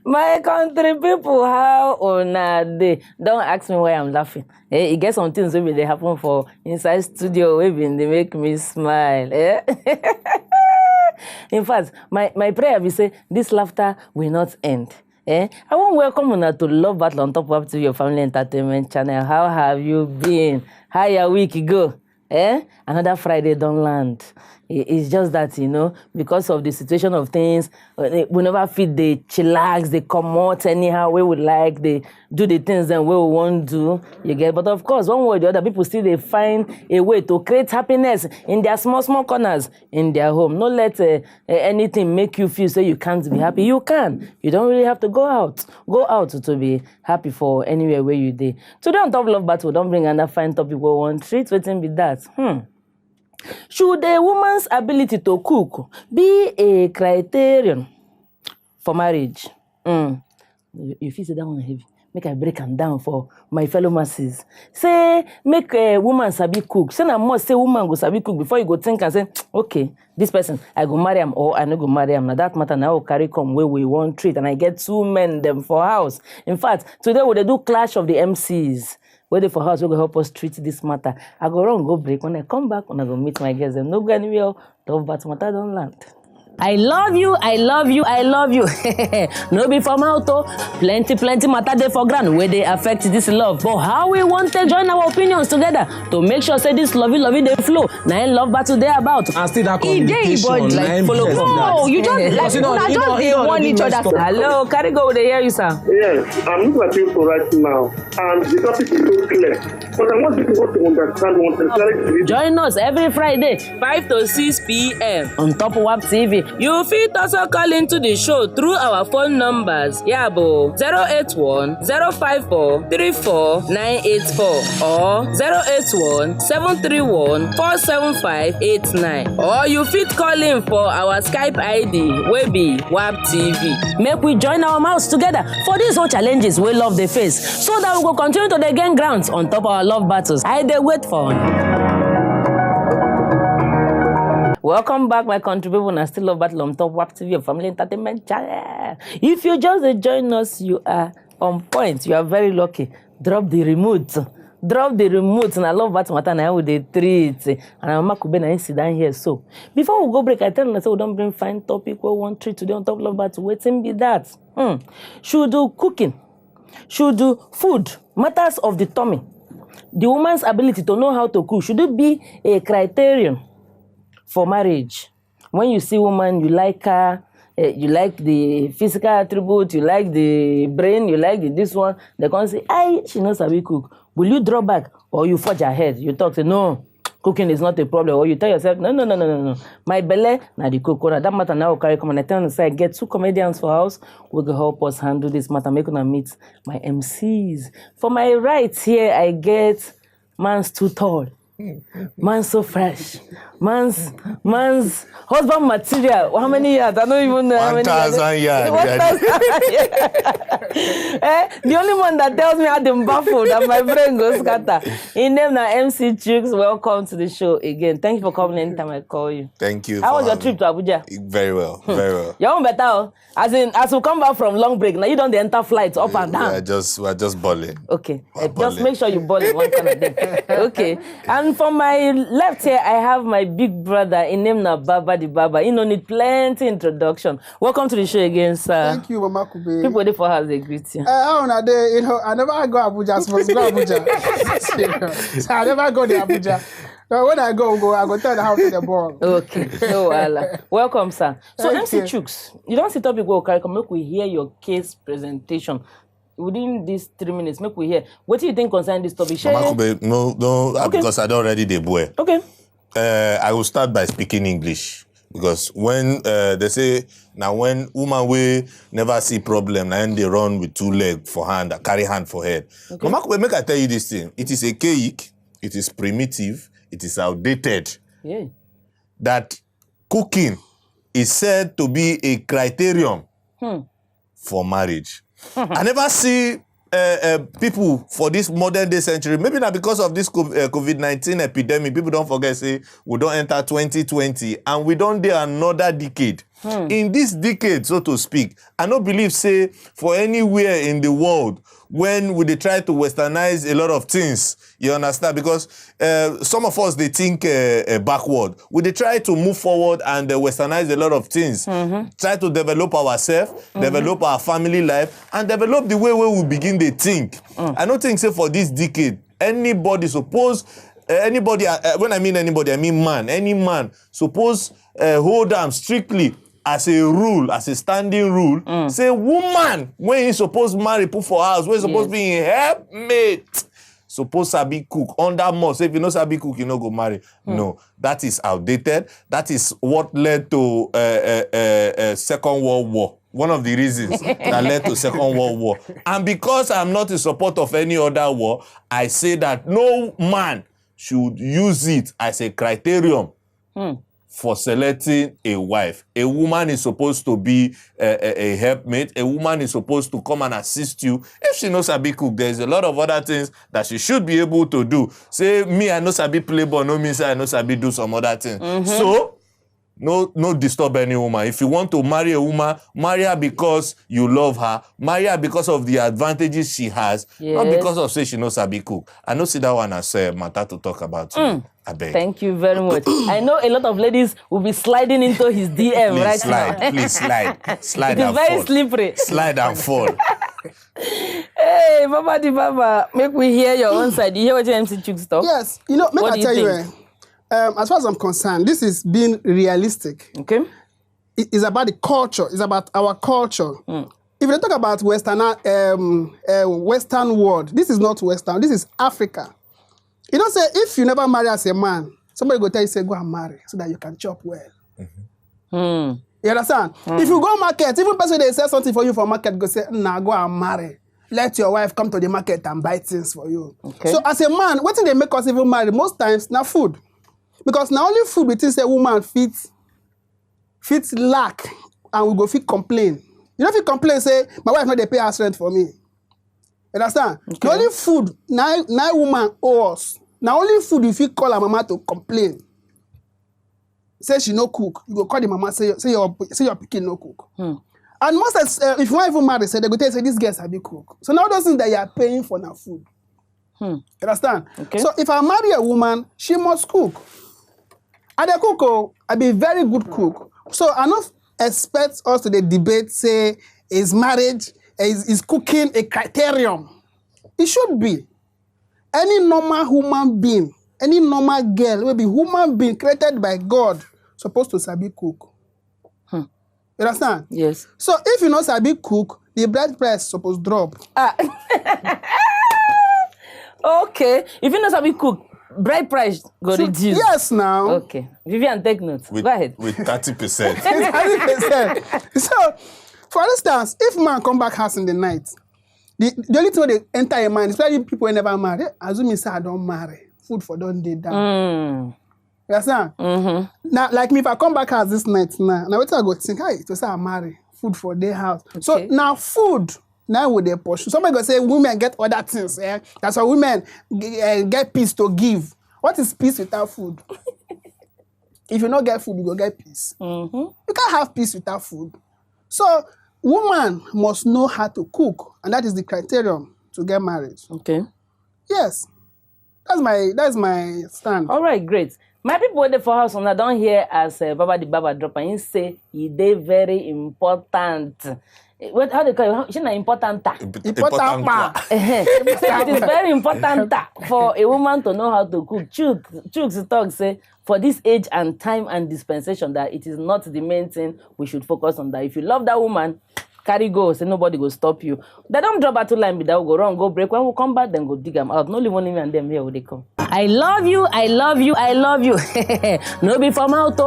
My country people, how una dey? Don't ask me why I'm laughing. You get some things wey they happen for inside studio wey they make me smile. In fact, my prayer be say this laughter will not end. I want to welcome una to Love Battle on Top Up to your family entertainment channel. How have you been? How your week go? Another Friday don't land. It's just that, because of the situation of things, we never fit they chillax, they come out anyhow we would like, they do the things that we want to do, you get. But of course, one way or the other, people still they find a way to create happiness in their small corners in their home. Not let anything make you feel say you can't be happy. You can. You don't really have to go out. Go out to be happy for anywhere where you dey. Today on Top Love Battle, don't bring another fine topic we want treat. Waiting be that. Should a woman's ability to cook be a criterion for marriage? You feel say that one heavy. Make I break them down for my fellow masses. Say, make a woman sabi cook. Say, I must say woman go sabi cook before you go think and say, okay, this person, I go marry him or I no go marry him. Now that matter now carry come where we want treat and I get 2 men them for house. In fact, today we do clash of the MCs. Wait for house, we go help us treat this matter. I go run, go break. When I come back, when I go meet my guests, them no go anywhere. Tough but matter don't land. I love you, I love you, I love you. No be from auto. Plenty matter dey for ground where they affect this love. But how we want to join our opinions together to make sure say this lovey they flow. Now Love Battle they about. And still that communication. Like follow. No, you just they want each other. Hello, carry go they hear you, sir. Yes, I'm looking at you for right now, and the topic is so clear. But I want you to understand one thing. Join us every Friday, 5 to 6 p.m. on Top WAP TV. You fit also call into the show through our phone numbers. Yabo 081 054 34984 or 081 731 47589. Or you fit call in for our Skype ID, wey be WAP TV. Make we join our mouths together for these whole challenges we love the face, so that we go continue to dey gain grounds on top our love battles. I dey wait for you. Welcome back, my country people, and I still Love Battle on Top WAP TV, your family entertainment channel. If you just join us, you are on point. You are very lucky. Drop the remote. Drop the remote, and I Love Battle matter now with the treat. And I'm Makube and sit down here. So before we go break, I tell you, we don't bring fine topic. We want treat today on Top Love Battle. Waiting be that. Should do cooking, should do food, matters of the tummy. The woman's ability to know how to cook, should it be a criterion for marriage? When you see woman, you like her, you like the physical attribute, you like the brain, you like this one, they can say, she knows how we cook. Will you draw back or you forge ahead? You talk, say, no, cooking is not a problem. Or you tell yourself, no. My belly, now the cook. That matter now carry come and I tell you, say, I get 2 comedians for house, will go help us handle this matter, make una meet my MCs. For my right here, I get man's too tall. Man's so fresh. Man's husband material. How many years? I don't even know how many years. 1,000 years. 1,000 years. The only one that tells me I'm baffled that my brain goes scatter. In name now MC Chooks. Welcome to the show again. Thank you for coming anytime I call you. Thank you. How was your trip to Abuja? Very well. Very well. You're on better. As we come back from long break, now you don't enter flights up and down. We're just balling. Okay. Just make sure you ball in one kind of thing. Okay. And for my left here, I have my big brother. In name now Baba the Baba. He no need plenty introduction. Welcome to the show again, sir. Thank you, Mama Kube. People there for house they greet you. I never go Abuja. Supposed to go Abuja. So I never go to Abuja. When I go tell them how to the ball. Okay. No, welcome, sir. So MC Chooks, you don't sit up you go carry come. Make we hear your case presentation. Within these 3 minutes, make we hear. What do you think concerning this topic? No, okay. Because I don't already the boy. Okay. I will start by speaking English. Because when they say, now when woman we never see problem, and they run with 2 legs for hand, carry hand for head. Okay. Mama, make I tell you this thing. It is archaic, it is primitive, it is outdated. Yeah. That cooking is said to be a criterion for marriage. I never see people for this modern day century, maybe not because of this COVID-19 epidemic, people don't forget, say, we don't enter 2020 and we don't do another decade. In this decade, so to speak, I don't believe, say, for anywhere in the world, when we try to westernize a lot of things, you understand? Because some of us, they think backward. We try to move forward and westernize a lot of things. Try to develop ourselves, develop our family life, and develop the way we begin to think. I don't think, say, for this decade, anybody suppose, when I mean anybody, I mean man, any man, suppose hold them strictly as a rule, as a standing rule, say woman, when you supposed marry, put for house, when you supposed be in helpmate, supposed to be cook, under more. So if you know sabi cook, you know go marry. No, that is outdated. That is what led to Second World War. One of the reasons that led to Second World War. And because I'm not in support of any other war, I say that no man should use it as a criterion for selecting a wife. A woman is supposed to be a helpmate. A woman is supposed to come and assist you. If she knows sabi cook, there's a lot of other things that she should be able to do. Say, me, I know sabi play ball, no means I know sabi do some other things. So, no disturb any woman. If you want to marry a woman, marry her because you love her. Marry her because of the advantages she has, not because of say she knows sabi cook. I know see that one as a matter to talk about. I beg. Thank you very much. I know a lot of ladies will be sliding into his DM Please right slide. now. Please slide. Slide It's and very fall. slippery. Slide and fall. Hey, Baba the Baba, make we hear your own side. You hear what your MC Chooks talk? Yes, you know, make What I do you tell you, think? as far as I'm concerned, this is being realistic. Okay. It's about the culture. It's about our culture. If you talk about Western world, this is not Western. This is Africa. You don't say if you never marry as a man, somebody go tell you, say, go and marry so that you can chop well. You understand? If you go market, even person they sell something for you for market, go say, nah, go and marry. Let your wife come to the market and buy things for you. Okay. So as a man, what thing they make us even marry most times now food. Because now only food we think say woman fits lack and we go fit complain. You know if you complain, say, my wife not they pay house rent for me. You understand? Okay. The only food now woman owe us. Now only food if you call her mama to complain. Say she no cook. You go call the mama, say your pikin no cook. And most if you want even marry, say they go tell you, say this girl sabi cook. So now those things that you are paying for now food. You understand? Okay. So if I marry a woman, she must cook. And the cook, I be very good cook. So I don't expect us to the debate, say, is marriage, is cooking a criterion? It should be. Any normal human being, any normal girl, will be human being created by God, supposed to sabi cook. You understand? Yes. So if you know sabi cook, the bride price supposed drop. Okay. If you know sabi cook, bride price go reduce. Yes, now. Okay. Vivian, take notes. Go ahead. With 30%. 30%. So, for instance, if man come back house in the night, the only thing they enter your mind, especially people who never marry, assume say I don't marry. Food for don't dey down. You understand? Now, like me, if I come back house this night now what I go think, hey, to say I marry, food for their house. Okay. So now food, now with they pursue. Somebody go say women get other things. That's why women get peace to give. What is peace without food? If you don't get food, you go get peace. You can't have peace without food. So woman must know how to cook, and that is the criterion to get married. Okay. Yes. That's my stand. All right, great. My people with the for house on I don't hear as Baba the Baba drop and he say they very important. What how they call it? She's not important. Important pa. It is very important for a woman to know how to cook. Chooks talk say for this age and time and dispensation that it is not the main thing we should focus on. That if you love that woman, carry go, say nobody go stop you. They don't drop battle line, but they will go wrong, go break. When we come back, then go dig them out. No leave one and them here when they come. I love you, I love you, I love you. No be from out,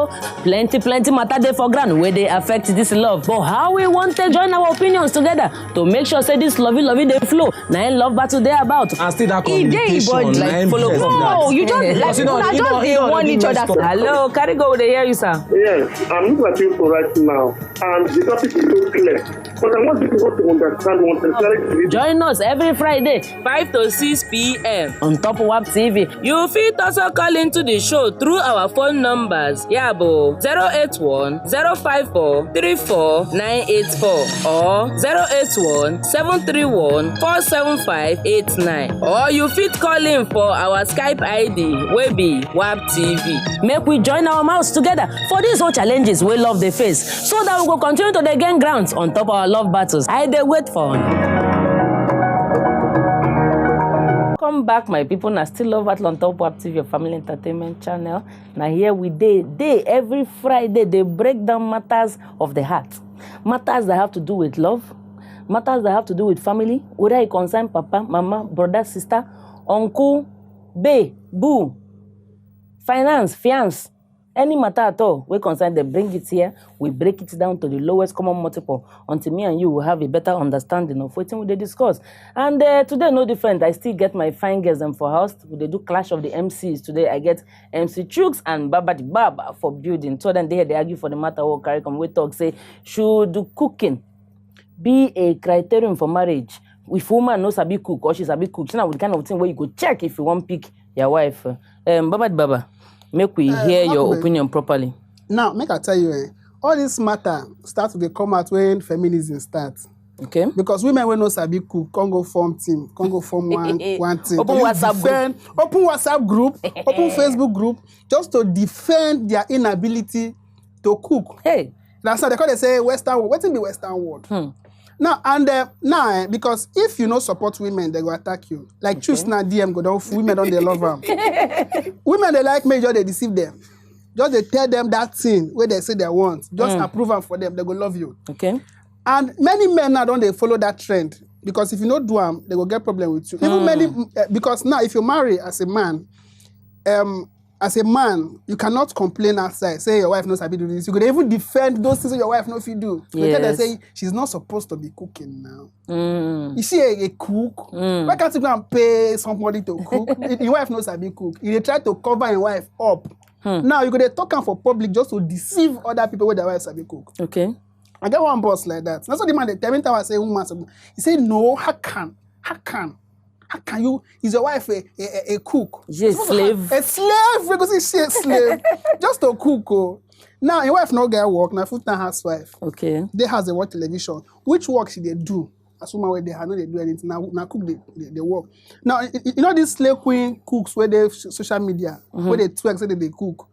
plenty matter they for ground where they affect this love. But how we want to join our opinions together to make sure say this lovey they flow. Now love battle they about. And still that communication. Like follow. No, You just they want each other. Hello, carry go. They hear you, sir. Yes, I'm looking at you for right now, and the topic is so clear. But I want you people to understand one thing. Join us every Friday, 5 to 6 p.m. on Top WAP TV. You fit also call into the show through our phone numbers. Yabo 081 054 34984 or 081 731 47589. Or you fit call in for our Skype ID wey be WAP TV. Make we join our mouths together for these whole challenges we love the face, so that we go continue to dey gain grounds on top our love battles. I dey wait for una. Welcome back, my people. Now still love at on Top WAP TV, your family entertainment channel. Now here we day every Friday they break down matters of the heart, matters that have to do with love, matters that have to do with family, whether it concern papa, mama, brother, sister, uncle, bae, boo, finance, fiance, any matter at all we concern, they bring it here. We break it down to the lowest common multiple until me and you will have a better understanding of what we discuss. And today no different. I still get my fine girls and for house. They do clash of the MCs today. I get MC Chooks and Baba the Baba for building. So then they argue for the matter what carry come. We talk say, should cooking be a criterion for marriage? If woman knows sabi cook or she's sabi cook, so now the kind of thing where you go check if you want pick your wife. Baba the Baba, make we hear your opinion properly. Now, make I tell you, all this matter start to come out when feminism starts. Okay. Because women will know sabi cook, can't go form team, can't go form one team. Open WhatsApp group. Open WhatsApp group, open Facebook group, just to defend their inability to cook. Hey. That's how they say Western world. What's in the Western world? Now, and because if you no support women, they go attack you. Like choose na DM go down, women don't they love them. Women they like me, just they deceive them. Just they tell them that thing where they say they want. Just approve them for them, they go love you. Okay. And many men now don't they follow that trend, because if you not do them, they will get problem with you. Even many because now if you marry as a man, you cannot complain outside. Say your wife knows how to do this. You could even defend those things your wife knows if you do. Yes. They say she's not supposed to be cooking now. Is she a cook? Why can't you go and pay somebody to cook? Your wife knows how to cook. You try to cover your wife up. Now you could talk for public just to deceive other people with their wives sabi cook. Okay. I get one boss like that. That's what the man they tell me. I say, woman, he say, no, how can you? Is your wife a cook? She's a slave. A slave, because she's a slave. Just to cook. Oh. Now, your wife no get work. Now, full-time housewife. Okay. They has the work television. Which work should they do? As woman where they have no they do anything. Now cook they work. Now, you know these slave queen cooks where they social media, where they twerk say they cook.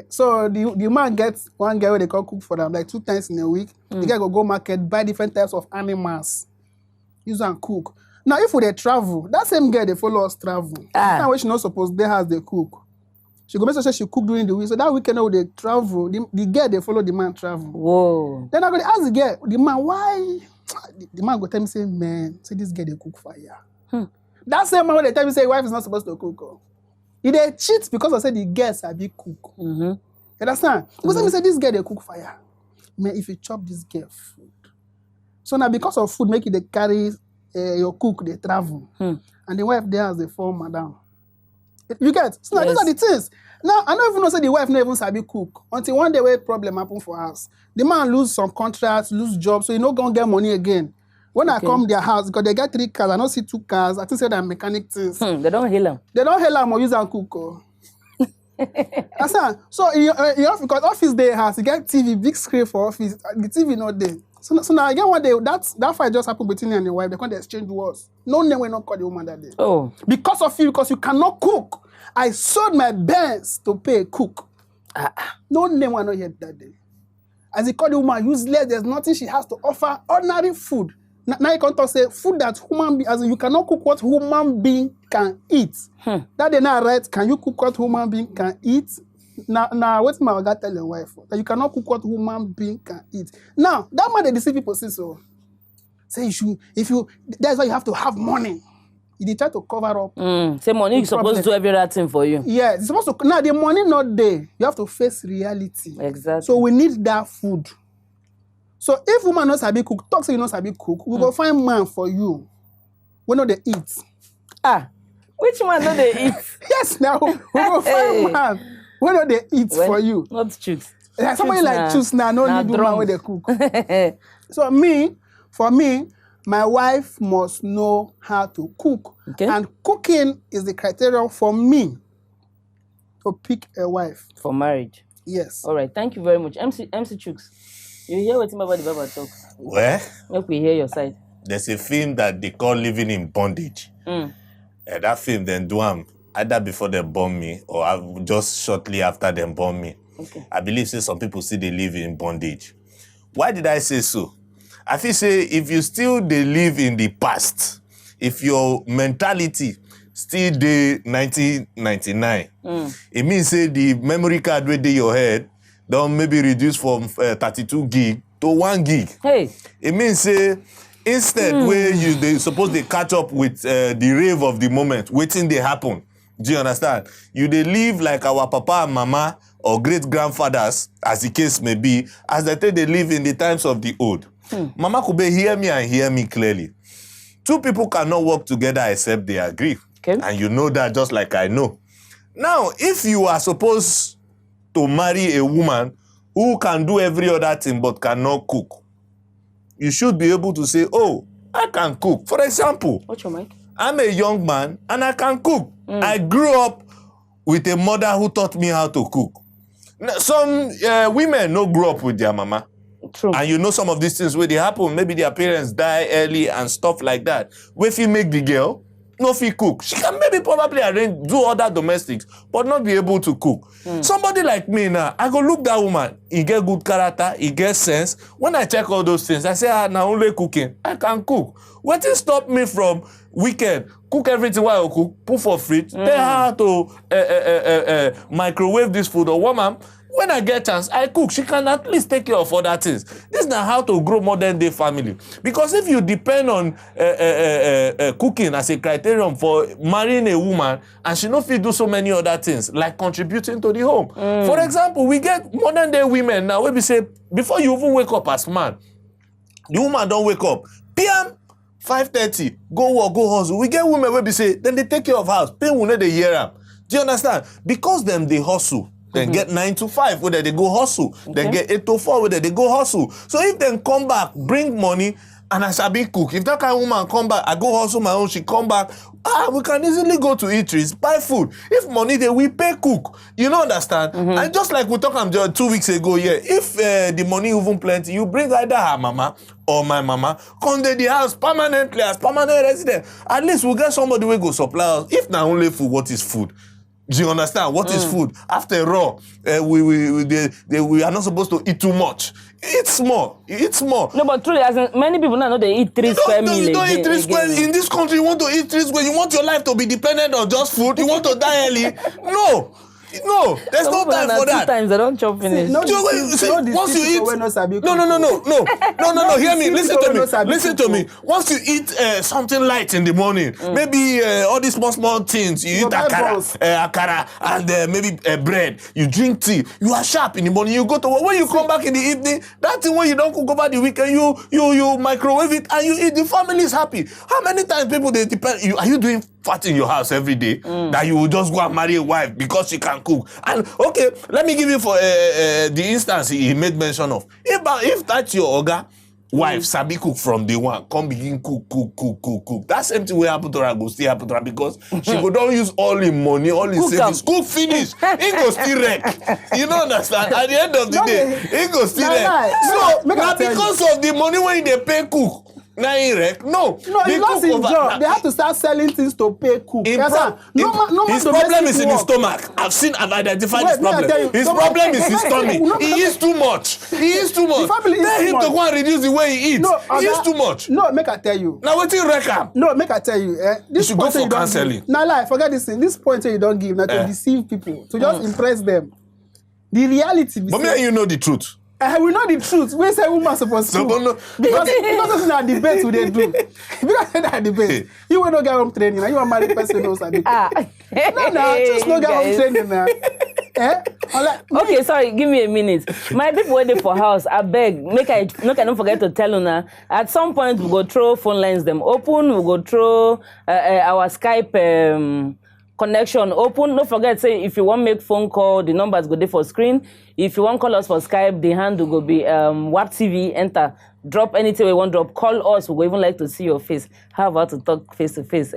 So the man gets one guy where they can cook for them like 2 times in a week. The guy go market, buy different types of animals, use and cook. Now, if they travel, that same girl they follow us travel. Now, when she not supposed they has they cook. She go make sure she cook during the week. So that weekend when they travel, the girl they follow the man travel. Whoa. Then I go ask the girl, the man why? The man go tell me say, man, say this girl they cook for you. That same man when they tell me say wife is not supposed to cook. Oh. If they cheat because I said the girls are big cook. You understand? Because me say this girl they cook for you. Man, if you chop this girl food, so now because of food make it they carry. Your cook, they travel. And the wife there has the form madam. You get? So now these are the things. Now, I don't even know say the wife never even sabi cook. Until one day where problem happen for us. The man lose some contracts, lose jobs, so he not gonna get money again. When I come their house, because they get 3 cars, I don't see 2 cars, I think say they're mechanic things. They don't heal them. They don't heal them or use and cook. Oh. So because office day has, you get TV, big screen for office, the TV not there. So now again one day that fight just happened between you and your wife. They can't exchange words. No name will not call the woman that day. Oh. Because of you, because you cannot cook. I sold my Benz to pay a cook. No name will not hear that day. As he called the woman useless, there's nothing she has to offer. Ordinary food. Now you can talk say food that human being, as in you cannot cook what human being can eat. That day now right? Can you cook what human being can eat? Now, what's my God tell your wife? That you cannot cook what human being can eat. Now, that man they deceive people say so. Say that's why you have to have money. They try to cover up. Say money is supposed to do every other thing for you. Yeah, it's supposed to. Now the money not there. You have to face reality. Exactly. So we need that food. So if woman knows how to cook, talk say you know how to cook, we go find man for you. We know they eat. Which man know they eat? Yes, now we go find man. When do they eat for you? Not choose. Somebody like choose now, no need woman when they cook. So for me, my wife must know how to cook. Okay. And cooking is the criterion for me to pick a wife. For marriage. Yes. All right. Thank you very much. MC Chooks, you hear what Baba the Baba talk? Where? Make we hear your side. There's a film that they call Living in Bondage. That film, then do either before they bomb me or just shortly after they bomb me. Okay. I believe some people still they live in bondage. Why did I say so? I feel say if you still they live in the past, if your mentality still dey 1999, it means say the memory card wey dey your head don maybe reduce from 32 gig to 1 gig. Hey. It means say instead where you they suppose they catch up with the rave of the moment, waiting they happen. Do you understand? You they live like our papa and mama or great grandfathers, as the case may be, as they think they live in the times of the old. Mama Kube, hear me and hear me clearly. Two people cannot work together except they agree. Okay. And you know that just like I know. Now, if you are supposed to marry a woman who can do every other thing but cannot cook, you should be able to say, oh, I can cook. For example, What's your mic? I'm a young man and I can cook. I grew up with a mother who taught me how to cook. Now, some women no grow up with their mama. True. And you know some of these things where they happen, maybe their parents die early and stuff like that. Where if you make the girl, no if you cook. She can maybe probably arrange, do other domestics, but not be able to cook. Somebody like me now, I go look that woman, he get good character, he get sense. When I check all those things, I say, now only cooking, I can cook. What will stop me from weekend, cook everything while I cook, put for fridge, tell her to microwave this food or warm. When I get chance, I cook. She can at least take care of other things. This is not how to grow modern day family. Because if you depend on cooking as a criterion for marrying a woman, and she not fit do so many other things, like contributing to the home. For example, we get modern day women now where we say, before you even wake up as man, the woman don't wake up. PM 5:30, go work, go hustle. We get women where we say, then they take care of house. Pay will not they hear them. Do you understand? Because them they hustle. Then get 9 to 5 where they go hustle. Then get 8 to 4 where they go hustle. So if they come back, bring money, and I shall be cook. If that kind of woman come back, I go hustle my own, she come back, we can easily go to eateries, buy food. If money there, we pay cook. You know understand? And just like we talked 2 weeks ago, yeah, if the money even plenty, you bring either her mama or my mama, come to the house permanently as permanent resident. At least we'll get somebody who go supply us. If not only food, what is food? Do you understand? What is food? After all, we are not supposed to eat too much. Eat small. Eat small. No, but truly, as in, many people now know they eat 3 square meals. You don't eat 3 square. In this country, you want to eat 3 square. You want your life to be dependent on just food. You want to die early. No, there's no time for that. 2 times I don't chop finish. No, Once you eat, No, hear me. Listen to me. cook. Once you eat something light in the morning, maybe all these small things, you eat akara and maybe bread. You drink tea. You are sharp in the morning. You go to work. When you come back in the evening, that thing when you don't cook over the weekend, you microwave it and you eat. The family is happy. How many times people they depend? Are you doing fat in your house every day that you will just go and marry a wife because she can cook? And okay, let me give you for the instance he made mention of. If that's your oga wife, sabi cook from day one, come begin cook. That same thing will happen to her, go still happen to her because she go don't use all the money, all the savings, cook finish, it go still wreck. You don't understand? At the end of the day, it go still wreck. So now because of the money when they pay cook, now he wreck. No, he lost his job. They have to start selling things to pay cook. His problem is in his stomach. I've identified his problem. His problem is his stomach. He eats too much. Tell him to go and reduce the way he eats. He eats too much. No, make I tell you. Now what you reckon? No, make I tell you. This you should go for counseling. Now, lie, forget this thing. This point you don't give, not to deceive people, to just impress them. The reality. But me and you know the truth. We know the truth. We say woman supposed to. Because it's not debate we they do. Because that debate, you will not get home training. You are married person knows that. No, just not get home training now. Okay, sorry, give me a minute. My people waiting for house, I beg, make I don't forget to tell you now. At some point, we go throw phone lines them open, we go throw our Skype connection open. Don't forget, say if you want to make phone call, the numbers go there for screen. If you want call us for Skype, the handle will be WAP TV. Enter. Drop anything we want drop. Call us. We would even like to see your face. How about to talk face to face?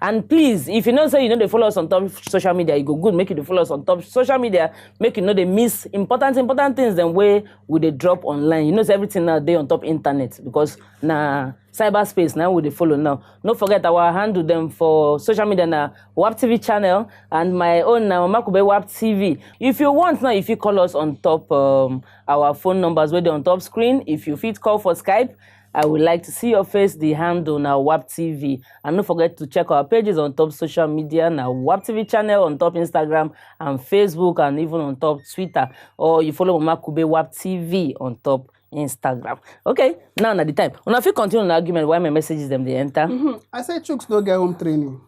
And please, if you know say you know they follow us on top social media, you go good. Make you they follow us on top social media. Make you know they miss important things. Then where would they drop online? You know everything now they on top internet because cyberspace now would they follow now. Don't forget our handle them for social media now. WAP TV channel and my own now Makube WAP TV. If you want now, if you call us on top our phone numbers where they on top screen. If you fit call for Skype, I would like to see your face. The handle now WAP TV. And don't forget to check our pages on top social media now. WAP TV channel on top Instagram and Facebook and even on top Twitter. Or you follow Makube WAP TV on top Instagram. Okay, now the time. When I feel continue an argument, why my messages them they enter? I say chooks no get home training.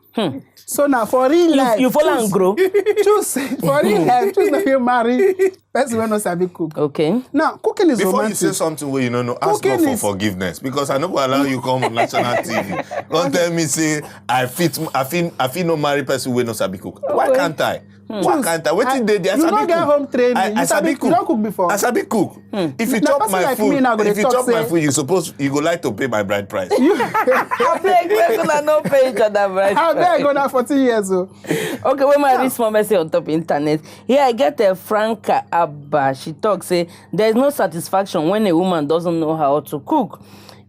So now for real life, you follow and grow. Choose for real life. Choose not you marry. Person when no sabi cook. Okay. Now cooking is Before romantic. you say something where you know, no, ask God for forgiveness because I no go allow you come on national TV. Don't tell me say I fit no marry person where no sabi cook. Why can't I? Why can't I? Wetin dey there? You don't get home training. I sabi cook. You don't cook before. I sabi cook. If you Now, chop person my like food, me now go if dey you talk chop my say- food, you go like to pay my bride price. I beg, we're gonna not pay each other, right? How dare I go now 40 years old? Okay, when I read small message on top internet, here I get a Franca Abba. She talks, say, there's no satisfaction when a woman doesn't know how to cook.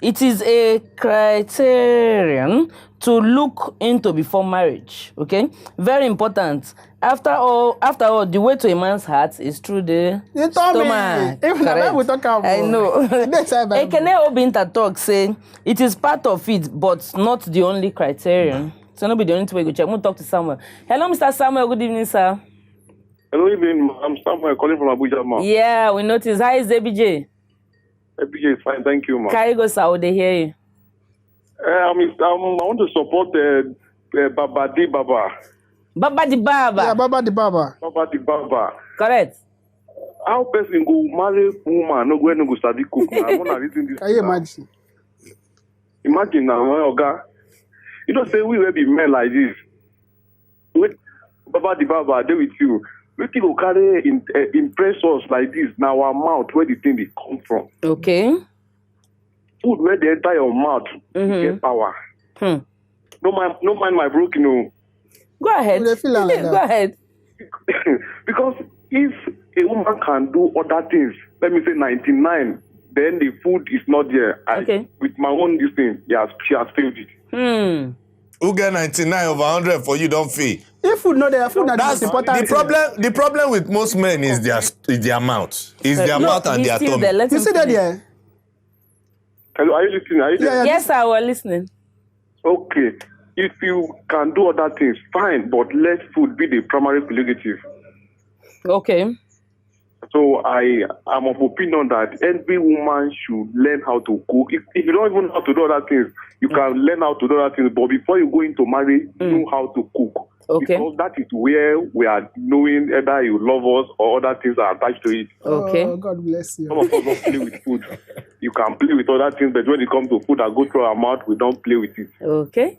It is a criterion to look into before marriage. Okay, very important. After all, the way to a man's heart is through the You told me. stomach. Even the Correct. Bible talk about. I know. Next time, Bible. Ekene Obinta talk say it is part of it, but not the only criterion. So not be the only thing we go check. We'll talk to Samuel. Hello, Mr. Samuel. Good evening, sir. Hello, evening. I'm Samuel calling from Abuja, ma. Yeah, we notice. How is ABJ? FBJ is fine, thank you, ma. Carry go, sir. They hear you. I want to support Baba Di Baba. Baba the Baba. Yeah, Baba the Baba. Baba Di Baba. Correct. How person go marry woman no go study cook? I want to reason this. Can you now. imagine? Imagine now, Oga. You don't say we will be men like this. Wait, Baba Di Baba, they with you. We go carry impress us like this. Now our mouth where the thing they come from. Okay. Food where they enter your mouth, you get power. No mind my broken, no. Go ahead. You dey feel am like Go that? ahead. Because if a woman can do other things, let me say 99, then the food is not there. Okay. With my own this thing, she has failed it. Who get 99 over 100 for you don't feel? If food no there, food na the That's most important the thing. problem. The problem with most men is their mouth. Is their mouth and he's their still tummy. there. Let You him see that finish. there? Hello, are you listening? Are you there? Yeah. Yes, sir. We're listening. Okay. If you can do other things, fine, but let food be the primary prerogative. Okay. So I am of opinion that every woman should learn how to cook. If you don't even know how to do other things, you can learn how to do other things. But before you go into marriage, know how to cook. Okay. Because that is where we are knowing either you love us or other things are attached to it. Okay. Oh, God bless you. Some of us don't play with food. You can play with other things, but when it comes to food that go through our mouth, we don't play with it. Okay.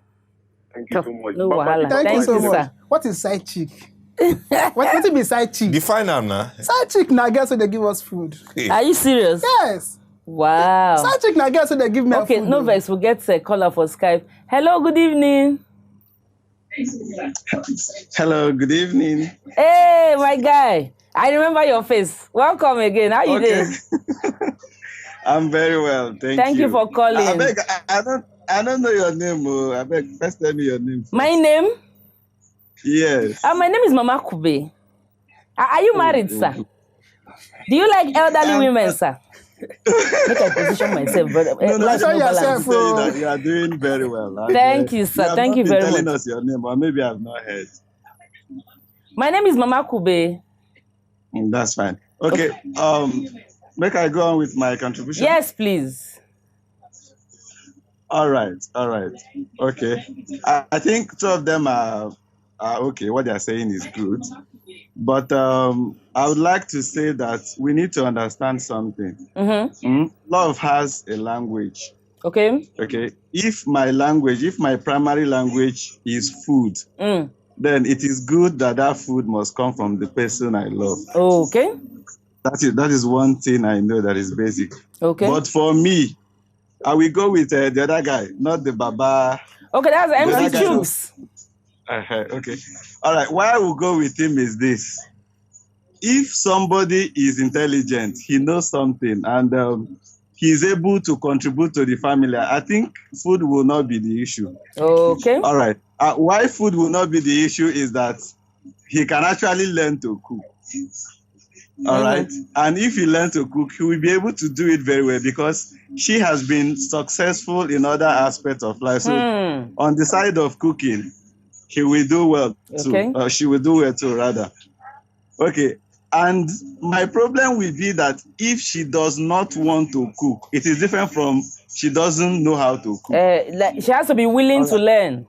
Thank you so much. No Bye-bye. wahala. Thank you Thank so you, much. sir. What is side chick? what be side chick? Define them now. Side chick na girls so they give us food. Are you serious? Yes. Wow. Side chick na girls so they give me Okay, food. no vex. We'll get a caller for Skype. Hello, good evening. Hello, good evening. Hey, my guy. I remember your face. Welcome again. How you doing? I'm very well, thank you. Thank you for calling. I beg, I don't know your name. I beg, first tell me your name. My name? Yes. My name is Mama Kube. Are you married, sir? Do you like elderly women, sir? Make I position myself, brother. No, I Life just no yourself, balance. say that you are doing very well. And, Thank you, sir. have Thank not you been very telling much. us your name, or maybe I've not heard. My name is Mama Kube. That's fine. Okay. Make I go on with my contribution. Yes, please. All right. Okay. I think two of them are okay. What they are saying is good, but I would like to say that we need to understand something. Love has a language. Okay. Okay. If my primary language is food, then it is good that food must come from the person I love. Okay. That is one thing I know that is basic. Okay. But for me, I will go with the other guy, not the Baba. Okay, that's The other MC guy Chooks. Okay. All right. Why I will go with him is this. If somebody is intelligent, he knows something, and he is able to contribute to the family, I think food will not be the issue. Okay. All right. Why food will not be the issue is that he can actually learn to cook. All right. And if he learns to cook, he will be able to do it very well because she has been successful in other aspects of life. So on the side of cooking, he will do well too. Okay. She will do well too, rather. Okay. And my problem will be that if she does not want to cook, it is different from she doesn't know how to cook. Like, she has to be willing to learn.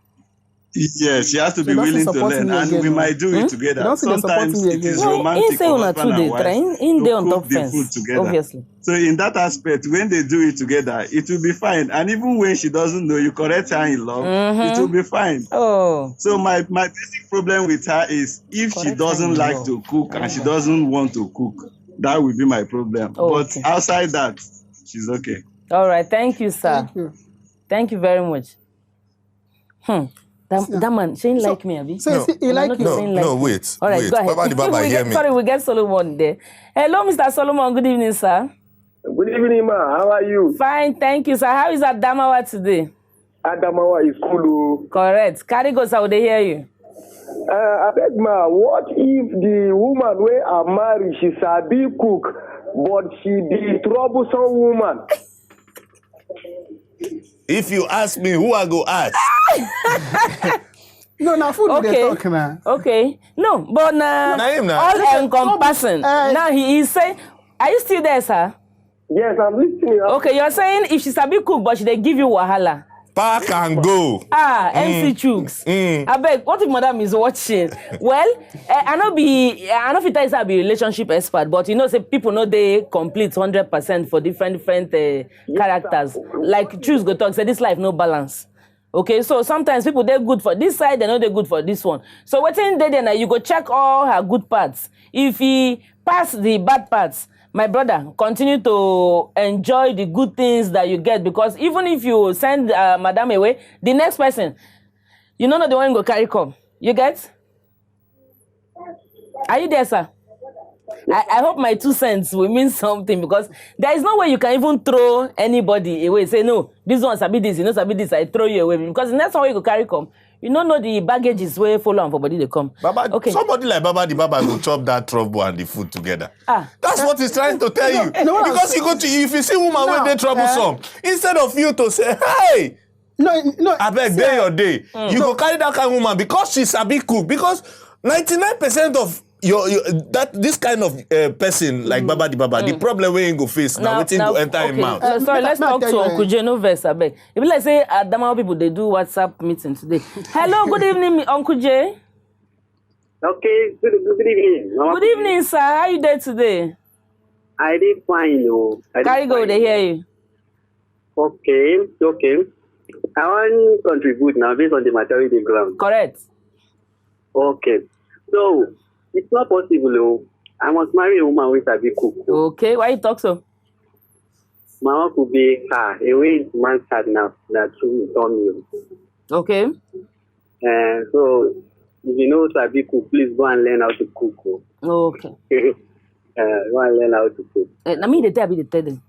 Yes, she has to be doesn't willing to support learn, me and again, we no. might do it together. don't say they support Sometimes me it again. is No, romantic say for una husband two and dey wife try. In to dey on cook top the fence, food together. obviously. So in that aspect, when they do it together, it will be fine. And even when she doesn't know, you correct her in love, it will be fine. Oh. So my basic problem with her is if she Correct her doesn't in like love. to cook and she doesn't want to cook, that will be my problem. Oh, But okay. outside that, she's okay. All right. Thank you, sir. Thank you. Thank you very much. That man, she ain't like me, Abi. So you see, he like you. Wait. All right, wait. go ahead. Baba the Baba, We hear get- me. Sorry, we get Solomon there. Hello, Mr. Solomon. Good evening, sir. Good evening, ma. How are you? Fine, thank you, sir. How is Adamawa today? Adamawa is cool. Correct. Carry go, sir. They hear you. I beg, ma, what if the woman where I marry, she sabi cook, but she be troublesome woman? If you ask me, who I go ask? No, now food Okay. they talk now. Okay. No, but Na him na. all encompassing. No, Now he is saying, are you still there, sir? Yes, I'm listening. Okay, you're saying if she sabi cook, but she dey give you wahala. Pack and go. MC Chooks. I beg, what if madam is watching? Well, I know fit tell you say I be relationship expert, but you know, say people know they complete 100% for different characters. Like Choose go talk, say this life no balance. Okay, so sometimes people they're good for this side, they know they're good for this one. So waiting there, now you go check all her good parts. If he pass the bad parts, my brother, continue to enjoy the good things that you get, because even if you send madam away, the next person, you know the one go carry come. You get? Are you there, sir? I hope my 2 cents will mean something, because there is no way you can even throw anybody away. Say, no, this one sabi this, you know sabi this, I throw you away. Because the next one you go carry come, you don't know the baggage is where follow on for body they come. Baba, okay. Somebody like Baba the Baba will chop that trouble and the food together. That's what he's trying to tell you. no, Because you go to, if you see woman when they troublesome, instead of you to say, hey, No, I beg, day your day, you go carry that kind of woman because she's a big cook. Because 99% of this kind of person like Baba the Baba, the problem where you go face now waiting to enter okay. him mouth. Sorry, let's talk to Uncle Jeno verse, I beg. It be like say Adamawa people they do WhatsApp meeting today. Hello, good evening, Uncle J. Okay, good evening. Good evening, sir. How you there today? I did fine, oh. Carry go, they hear you. Okay. I want to contribute now based on the maturity ground. Correct. Okay. So, it's not possible, oh. I must marry a woman with a big cook. Okay, why you talk so? Mama could be a way man's had now that you told me. Okay. So, if you know Sabi cook, please go and learn how to cook. Oh. Okay. Go and learn how to cook. Na me dey tell them.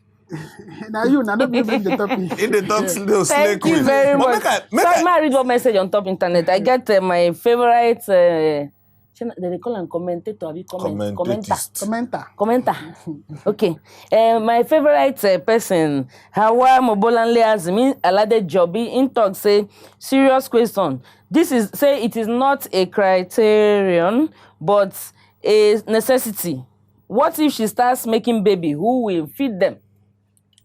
Now you, now don't be the topic. In the talk slow, Thank you very much. Sorry, I read one message on top internet. I get my favorite. They call him commentator. Commenter. Okay. My favorite person, Hawa Mobolanle Azmi Alade Jobi, in talk say, serious question. This is say it is not a criterion, but a necessity. What if she starts making baby? Who will feed them?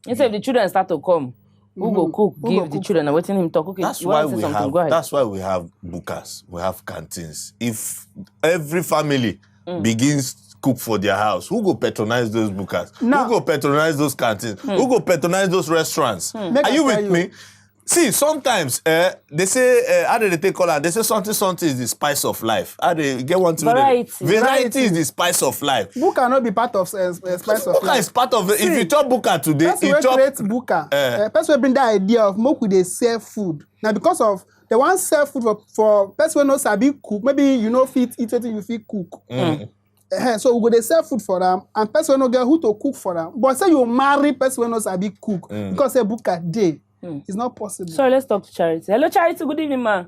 Instead if the children start to come, who go cook, give the children and waiting him talk. Okay, that's you why want to say we something? have. Go ahead. That's why we have bukas. We have canteens. If every family begins cook for their house, who go patronize those bukas? No. Who go patronize those canteens? Who go patronize those restaurants? Are you with me? See, sometimes they say, how do they take color? They say something is the spice of life. How do they get one to Variety is the spice of life. Buka not be part of spice of Buka life. is part of it. If you chop buka today, Person will create buka. Person will bring that idea of make they sell food. Now because of the one sell food for person who knows sabi cook, maybe you know fit eat wetin you fit cook. So we go dey sell food for them, and person no get who to cook for them. But say you marry person who knows sabi cook because say buka day. It's not possible. So let's talk to Charity. Hello, Charity. Good evening, ma.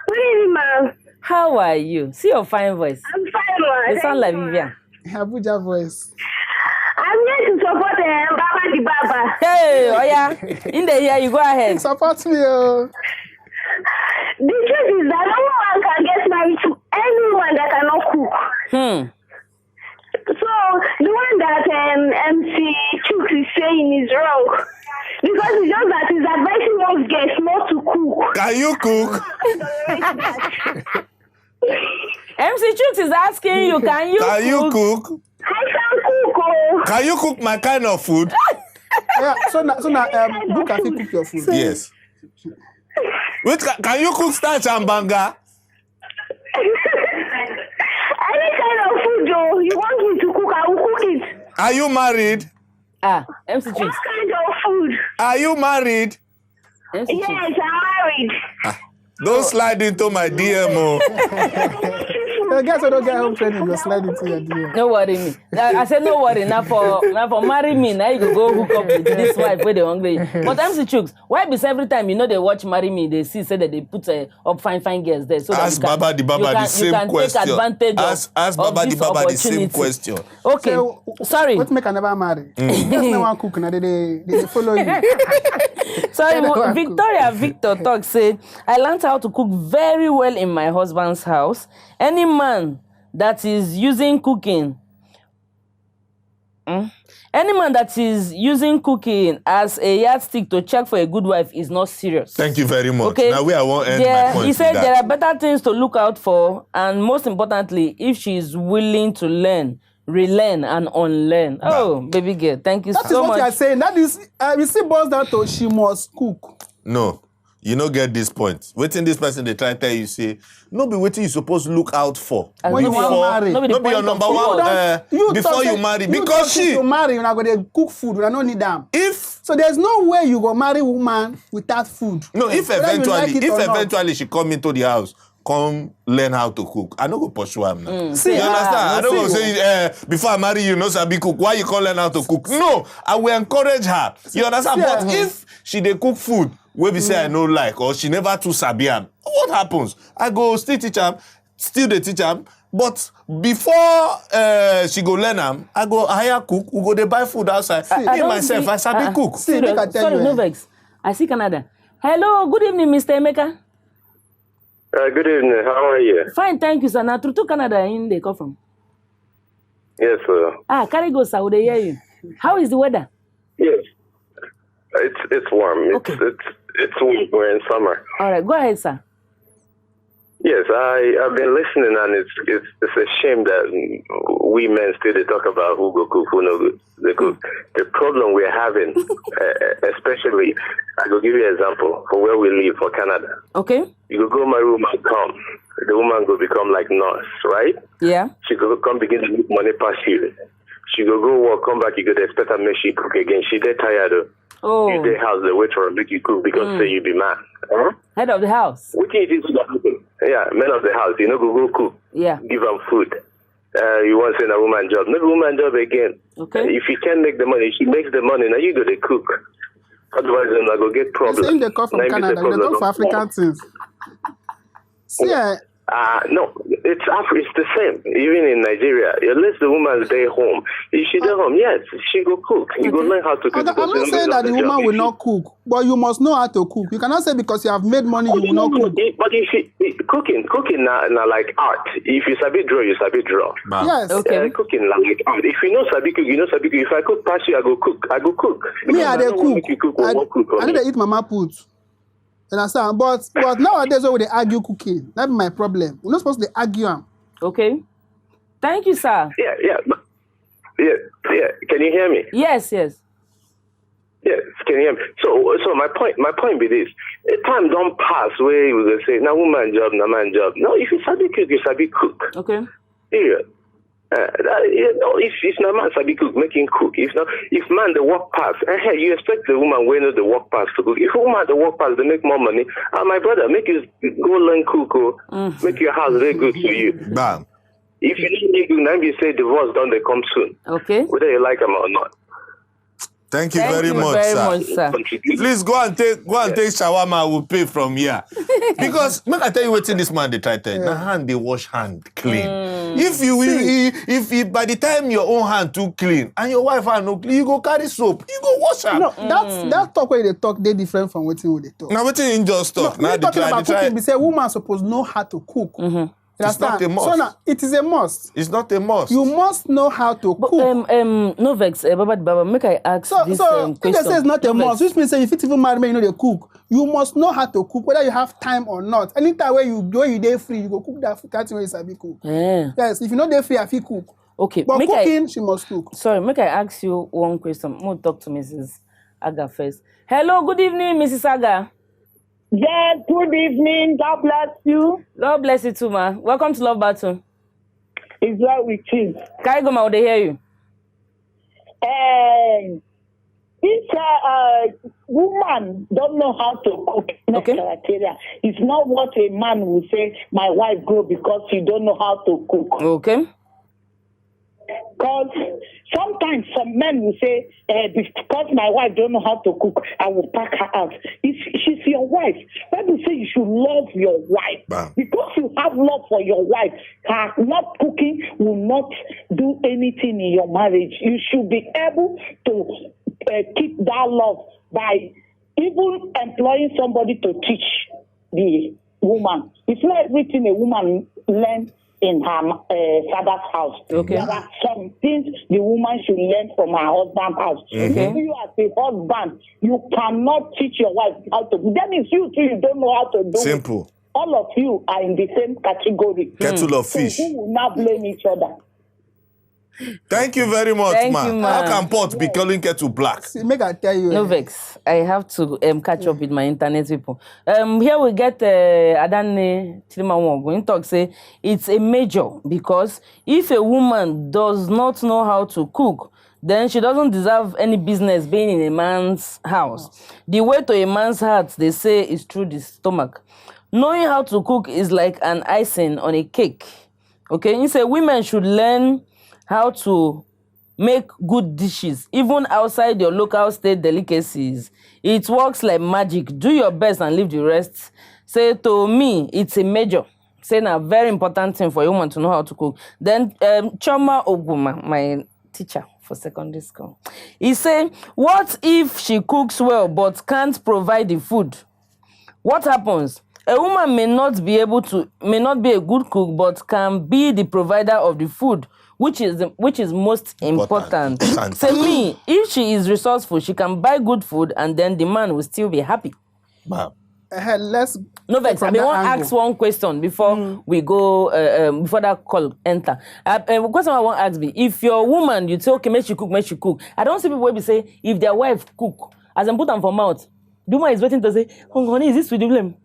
Good evening, ma'am. How are you? See your fine voice. I'm fine, ma'am. You sound like Vivian. Abuja voice. I'm here to support Baba the Baba. Hey, oh yeah. In the here, you go ahead. Support me, oh. The truth is that no one can get married to anyone that cannot cook. So the one that MC Chooks is saying is wrong. Because it's just that he's advising us guests not to cook. Can you cook? MC Chooks is asking you, can you cook? I can cook, oh. Can you cook my kind of food? Yeah, so now, Buka fit cook your food. Yes. Wait, can you cook starch and banga? Any kind of food, Joe, you want me to cook, I will cook it. Are you married? MC Chooks. What kind of food? Are you married? MC Yes, Chooks. I'm married. Don't slide into my DMO. The guys who don't get home training go slide into your DM. No worry me. I said no worry. Now for marry me, now you go hook up with this wife where they hungry. But MC Chooks, why be every time you know they watch Marry Me, they say that they put up fine girls there. So Ask Baba the Baba the same question. Take advantage ask Baba the Baba the same question. Okay. So, sorry. What make I never marry? Just no one cook now. They follow you. Sorry, Victor talk said, I learned how to cook very well in my husband's house. Any man that is using cooking as a yardstick to check for a good wife is not serious. Thank you very much. Okay. Now I won't end my point. He said with there that. are better things to look out for, and most importantly, if she is willing to learn, relearn and unlearn. Oh, baby girl, thank you That is so what much. you are saying. That is, you see, boils down to she must cook. No, you don't get this point. Waiting this person, they try to tell you, say, no be waiting you supposed to look out for. When you want marry. No be the No be your point of number cook. one before you marry. Because you marry, you're not going to cook food. You don't need them. if So there's no way you go marry woman without food. no, if Whether you like it or not. eventually she come into the house, come learn how to cook. I no go pursue am now. See, You understand? I don't go see. say before I marry you, no sabi cook. Why you can't learn how to cook? No, I will encourage her. You understand? Yeah. But if she dey cook food, wey be say I no like, or she never too sabi am, what happens? I go still teach am, still dey teach am. But before she go learn am, I go hire cook. We go dey buy food outside. Me myself, I sabi cook. See, make I tell Sorry, you, no vex. I see Canada. Hello, good evening, Mr. Emeka. Good evening. How are you? Fine, thank you, sir. Now, to Canada, in they come from. Yes, sir. Carry go, sir. Would they hear you? How is the weather? Yes. It's warm. Okay. It's warm. We're in summer. All right, go ahead, sir. Yes, I've been listening, and it's a shame that we men still they talk about who go cook, who no go cook. The problem we're having, especially, I will give you an example for where we live for Canada. Okay. You go marry woman, come. The woman go become like nurse, right? Yeah. She go come begin to make money pass you. She go work, come back, you go to expect her make she cook again. She dey tired of. Oh. You dey house, they wait for her make you cook because say you be man. Huh? Head of the house. What can you do that happen? Yeah, men of the house, you know, go cook. Yeah. Give them food. You want to send a woman job. Maybe woman job again. Okay. If you can't make the money, she makes the money. Now you go to cook. Otherwise, then I go get problems. saying they come from Now, if Canada, it's a they problem, come for African things. See, no, it's the same. Even in Nigeria, unless the woman stay home, if she stay home, yes, she go cook. You go learn how to cook. I'm not saying that the woman will not cook, but you must know how to cook. You cannot say because you have made money, you will not cook. But if cooking now like art. If you sabi draw, you sabi draw. Yes. Okay. Cooking like art. If you know sabi cook, you know sabi cook. If I cook past you, I go cook. Me, I dey don't want make you cook. cook or won't cook for I me. need to eat mama food. You understand? But nowadays, when they argue cooking, that's my problem. We're not supposed to argue. Okay. Thank you, sir. Yeah. Can you hear me? Yes. Yeah. Yes, can you hear me? So my point be this: a time don't pass where we will say, "Now woman job, now man job." No, if you sabi cook, you sabi cook. Okay. Period. If no man sabi cook, make him cook. If man the work pass, you expect the woman when the work pass to cook. If woman the work pass, they make more money. My brother, make you go learn cook, make your house very good to you. Bam. If you don't make good, now you say divorce don't they come soon. Okay. Whether you like them or not. Thank you very much, sir. Please go and take shawarma. We'll pay from here. Because make I tell you what this man they try to tell. Now hand they wash hand clean. If by the time your own hand too clean and your wife hand no clean, you go carry soap, you go wash her. No, that talk where they talk, they different from what they talk. Now what you just talk? No, now we talking about cooking. We say woman supposed know how to cook. Mm-hmm. It's not a must. So now it is a must. It's not a must. You must know how to cook. No vex, Baba, make I ask this if they question. say it's not a must, which means if it even marry me, you know they cook. You must know how to cook, whether you have time or not. Anytime where you day free, you go cook that thing where you sabi cook. Yeah. Yes, if you know day free, I feel cook. Okay. But cooking, she must cook. Sorry, make I ask you one question. I'm going to talk to Mrs. Aga first. Hello, good evening, Mrs. Aga. Yes, good evening. God bless you. God bless you too, ma. Welcome to Love Battle. It's well with you. Kaigoma, they hear you. If a woman don't know how to cook, criteria. It's not what a man will say, my wife go because she don't know how to cook. Okay. Because sometimes some men will say, because my wife don't know how to cook, I will pack her out. She's your wife. Bible say you should love your wife. Bam. Because you have love for your wife, her not cooking will not do anything in your marriage. You should be able to keep that love by even employing somebody to teach the woman. It's not everything a woman learns in her father's house. Okay. There are some things the woman should learn from her husband's house. Okay. If you as a husband, you cannot teach your wife how to do. That means you too, you don't know how to do. Simple. All of you are in the same category. Kettle of fish. So who will not blame each other? Thank you very much, Thank man. you, man. How can pot be calling kettle black? See, make I tell you. No vex. I have to catch up with my internet people. Here we get Adane Chilimanwo going talk say it's a major because if a woman does not know how to cook, then she doesn't deserve any business being in a man's house. The way to a man's heart, they say, is through the stomach. Knowing how to cook is like an icing on a cake. Okay, you say women should learn how to make good dishes, even outside your local state delicacies. It works like magic. Do your best and leave the rest. Say to me, it's a major. Say a very important thing for a woman to know how to cook. Then Choma Oguma, my teacher for secondary school, he say, what if she cooks well but can't provide the food? What happens? A woman may not be a good cook, but can be the provider of the food, which is most important. Say me, if she is resourceful, she can buy good food, and then the man will still be happy. Wow. Let's No vex. I want to ask one question before we go. Before that call enter. Question I want to ask me: if your woman, you say okay, make she cook. I don't see people will be say if their wife cook, as I put them for mouth, the woman is waiting to say, oh honey, is this with the blame?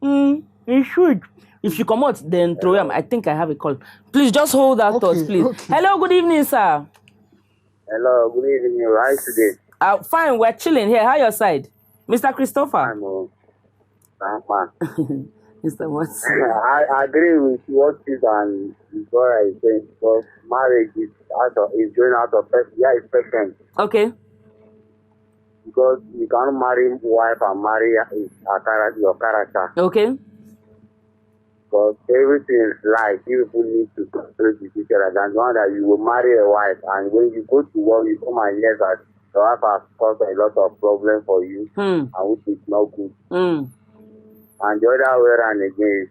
You should. If she come out, then throw him. I think I have a call. Please just hold that thought, please. Okay. Hello, good evening, sir. Hello, good evening. How are you today? Fine, we're chilling here. How your side? Mr. Christopher? I'm fine. Mr. What? I agree with what you and what I said, because marriage is going out of person. Okay. Because you can't marry wife and marry your character. Okay. Because everything is life. People need to concentrate with each other. Than one that you will marry a wife, and when you go to work, you come and hear that your wife has caused a lot of problems for you, and which is not good. And the other way around again,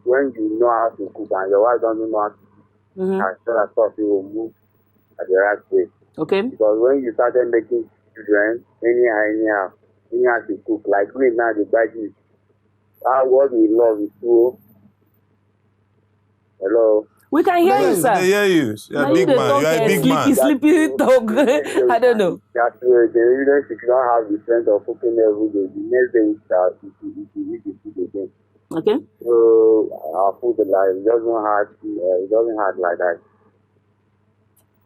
when you know how to cook and your wife doesn't know how to cook, I'm sure that stuff you will move at the right way. Okay. Because when you started making children, anyhow to cook, like me now, the budget, what we love is to. Hello. We can hear you, sir. They hear you. You're Now a big dey man. talk, You're a big man. Sleepy talk. I don't know. That way, the evidence you cannot have the strength of cooking every day. The next day you start, you eat the food again. Okay. So our food like it doesn't hard like that.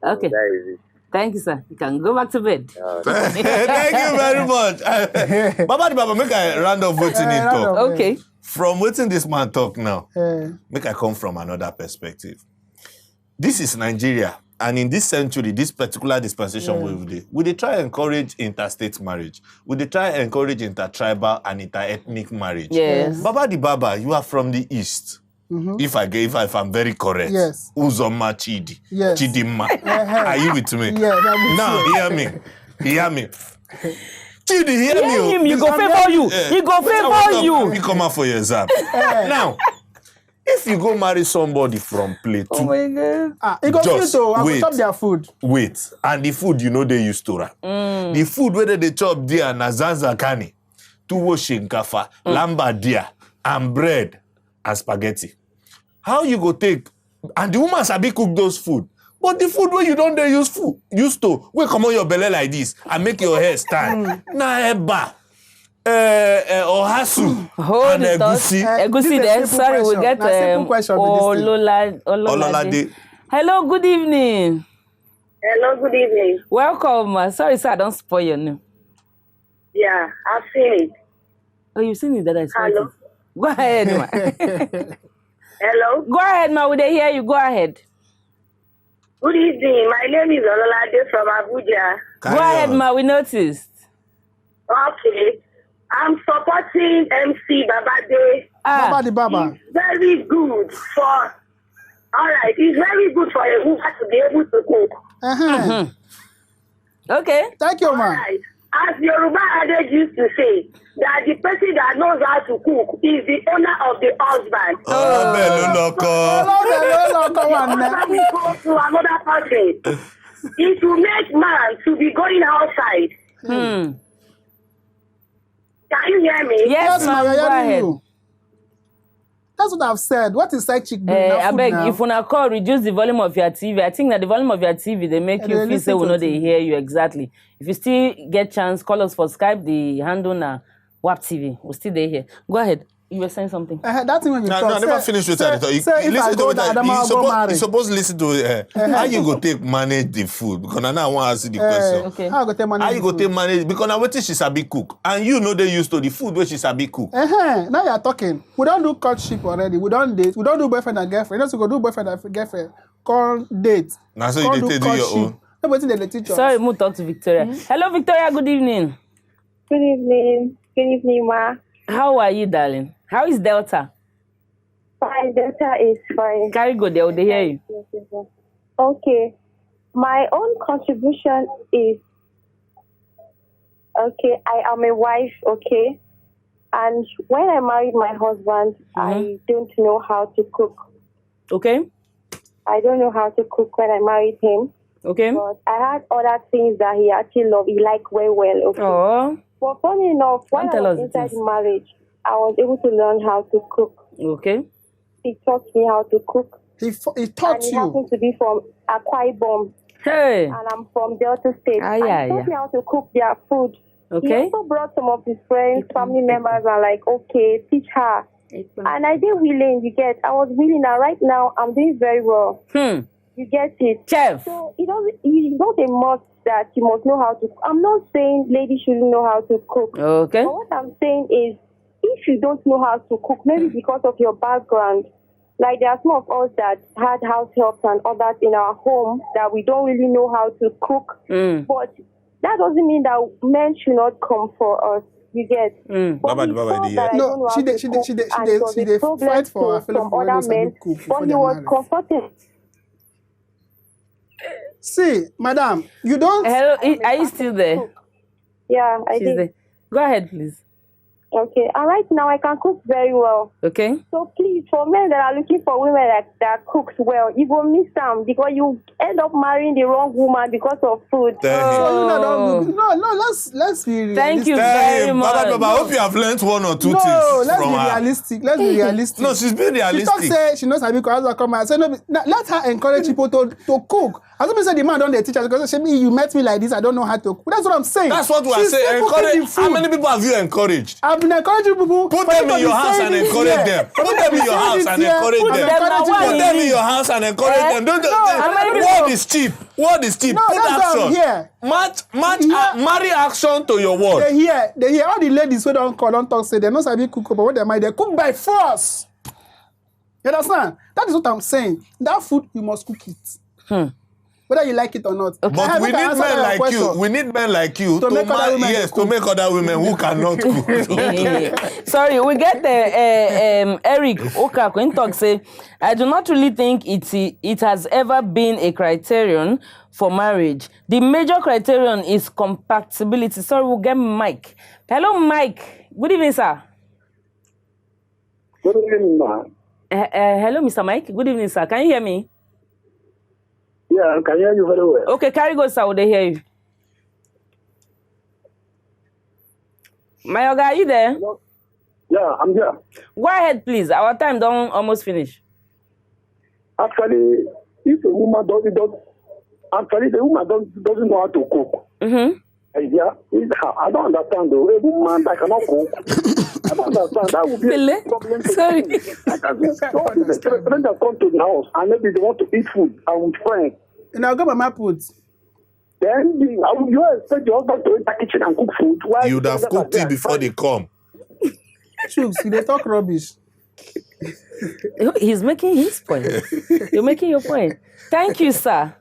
Okay. So that is it. Thank you, sir. You can go back to bed. Thank you very much. Baba the Baba, make I round off waiting in talk. Okay. From waiting this man talk now, Eh, make I come from another perspective. This is Nigeria, and in this century, this particular dispensation we dey try encourage interstate marriage. We dey try encourage intertribal and interethnic marriage. Yes. Baba the Baba, you are from the east. If I'm very correct. Yes. Uzoma Chidi. Yes. Chidimma. Are you with me? Yeah, that makes Now sense. hear me. Chidi, hear me. Hear oh. him. He go favor you. He go favor you. You come out for your exam. Now, if you go marry somebody from Plateau, Oh my God. It goes Just to I will wait. chop their food. wait, and the food they used to run. The food whether they chop there na zanza kani, tuwo shinkafa, lamba dia, and bread and spaghetti. How you go take? And the woman sabi cook those food. But the food where you don't dey used to, we come on your belly like this and make your hair stand. Na eba, ohasu, Hold and it, us. egusi. Egusi This is a there. simple Sorry, we question. get Na simple question with this thing. Ololade. Hello, good evening. Hello, good evening. Welcome. Sorry, sir, I don't spoil your name. Yeah, I've seen it. Oh, you've seen it that I spoiled Hello. it. Go ahead, ma. Hello. Go ahead, ma. We dey hear you. Go ahead. Good evening. My name is Ololade from Abuja. Go ahead, ma. We noticed. Okay. I'm supporting MC Babade. Baba the Baba. It's very good for, all right, it's very good for a woman to be able to cook. Okay. Thank you, man. Right. As Yoruba adage used to say, that the person that knows how to cook is the owner of the husband. Come on now. When we go to another country, it will make man to be going outside. Can you hear me? Yes, ma'am. we are Go hearing ahead. you. That's what I've said. What is side chick doing? I beg, if una call, reduce the volume of your TV. I think that the volume of your TV, they make And you they feel listen say we to know it. they hear you exactly. If you still get chance, call us for Skype, the handle na WAP TV. We still there here. Go ahead. You were saying something. That thing when you No, talk. I never finished with that. Say if I Listen go to to that. Adama, go marry. You supposed to listen to how you go take manage the food, because I now want to ask you the question. Okay. How I go take money? How you go take manage, because now what she sabi cook, and you know they used to the food where she sabi cook. Now you're talking. We don't do courtship already. We don't date. We don't do boyfriend and girlfriend. Just go do boyfriend and girlfriend. Call date. Now so you dey do your own. Nobody they teach us. Sorry, we'll talk to Victoria. Hello, Victoria. Good evening. Good evening. Good evening, ma. How are you, darling? How is Delta? Fine, Delta is fine. Carry go there. They hear you. Okay. My own contribution is, okay, I am a wife, okay? And when I married my husband, I don't know how to cook. Okay. I don't know how to cook when I married him. Okay. But I had other things that he actually loved. He liked very well, okay? Oh. But funny enough, when Don't I tell was us inside this. marriage, I was able to learn how to cook. Okay. He taught me how to cook. He And taught he you. happened to be from Akwa Ibom. Hey. And I'm from Delta State. Ah, And yeah, he taught yeah. me how to cook their food. He Okay. also brought some of his friends, family members, and like, okay, teach her. And I did willing, you get. I was willing, and right now I'm doing very well. You get it. Chef. So it's not a must that you must know how to. I'm not saying ladies shouldn't know how to cook. Okay. But what I'm saying is, if you don't know how to cook, maybe because of your background, like there are some of us that had house helps and others in our home that we don't really know how to cook. But that doesn't mean that men should not come for us. You get. But Baba, he Baba, saw the- that I No, don't know she how did- to she did- cook, she did- she and did- it was she a did problem fight for her to fellow some people when other they sabi men, cook before but they he was marry. comforted. See, madam, you don't. Hello. Are you still there? Yeah, I She's did. there. Go ahead, please. Okay, and right now I can cook very well. Okay. So please, for men that are looking for women that cooks well, you go miss them because you end up marrying the wrong woman because of food. So you know, don't no. Let's be realistic. Thank you very much. Baba, I hope you have learned one or two No, things let's from be her. realistic. Let's be realistic. No, she's being She realistic. talk say she knows how to cook. Come and say no. Let her encourage people to cook. As somebody said, the man don't the teacher because she me you met me like this. I don't know how to cook. That's what I'm saying. That's what we are She's saying. still cooking the Encourage. How food. many people have you encouraged? I've been encouraging people. Put for them in everybody your house saying and this encourage here. them. Put Everybody them in your saying house this and here. encourage I'm them. encouraging Put Put them. them in your house and encourage them. Don't how many people- word is cheap. Word is cheap. No, Put that's why I'm action. here. Marry action to your word. They hear all the ladies who don't call, don't talk, say they know sabi cook, but what they might they cook by force. You understand? That is what I'm saying. That food you must cook it. Whether you like it or not. But we need men like you. We need men like you To make other women yes, cook. to make other women who cannot cook. Sorry, we get the Eric Okako talk say, I do not really think it has ever been a criterion for marriage. The major criterion is compatibility. Sorry, we'll get Mike. Hello, Mike. Good evening, sir. Good evening, ma. Hello, Mr. Mike. Good evening, sir. Can you hear me? Yeah, I can hear you very well. Okay, carry go, sir. Would they hear you? Mayoga, are you there? Yeah, I'm here. Go ahead, please. Our time don't almost finish. Actually, if a woman doesn't know how to cook, yeah, I don't understand though. A woman that cannot cook, I don't understand. That would be a problem. Sorry. Strangers come to the house and maybe they want to eat food and with friends. And I'll go by my put. Then you expect your husband to enter the kitchen and cook food. Why You'd have cooked it before they come. Chooks, they talk rubbish. He's making his point. You're making your point. Thank you, sir.